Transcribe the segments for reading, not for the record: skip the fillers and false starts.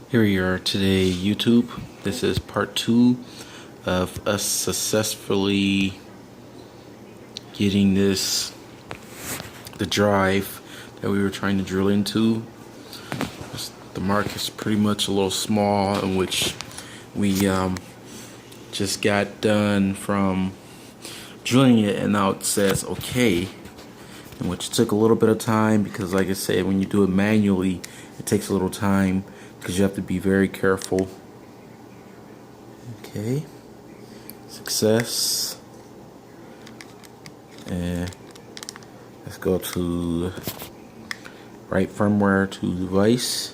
Here we are today, YouTube. This is part 2 of us successfully getting the drive that we were trying to drill into. The mark is pretty much a little small, in which we just got done from drilling it, and now it says okay, in which took a little bit of time because, like I said, when you do it manually, it takes a little time because you have to be very careful. Okay, success, and let's go to write firmware to device.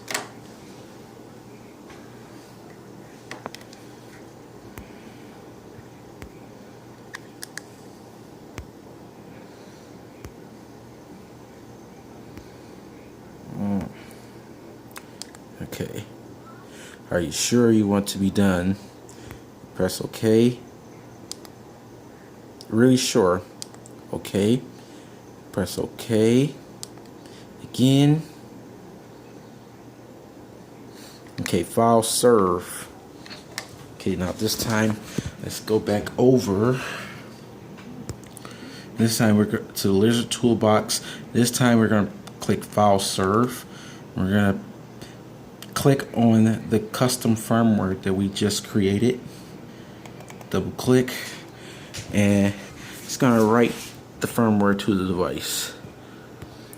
Okay, are you sure you want to be done? Press OK. Really sure? Okay. Press OK. Again. Okay, file serve. Okay, now this time let's go back over. This time we're to the lizard toolbox. This time we're going to click file serve. We're going to click on the custom firmware that we just created. Double click, and it's going to write the firmware to the device,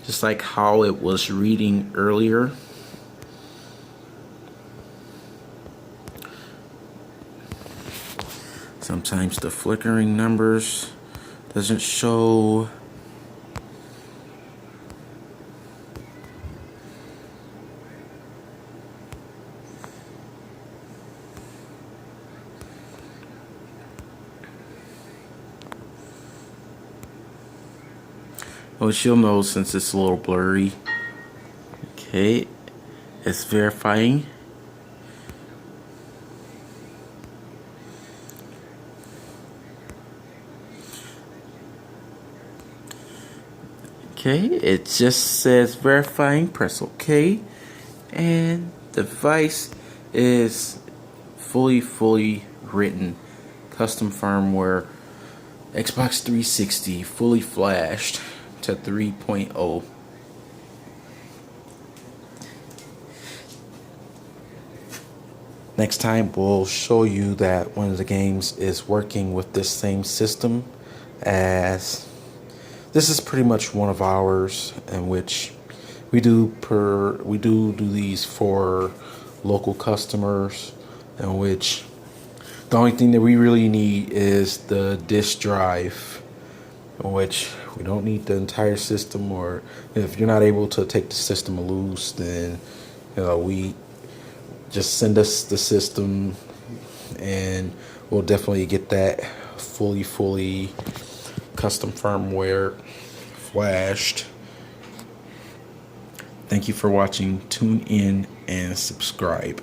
just like how it was reading earlier. Sometimes the flickering numbers doesn't show. Which you'll know since it's a little blurry. Okay, it's verifying. Okay, it just says verifying. Press OK, and the device is fully written. Custom firmware, Xbox 360, fully flashed to 3.0. Next time we'll show you that one of the games is working with this same system, as this is pretty much one of ours, in which we do these for local customers, in which the only thing that we really need is the disk drive, in which we don't need the entire system. Or if you're not able to take the system loose, then we just send us the system and we'll definitely get that fully custom firmware flashed. Thank you for watching. Tune in and subscribe.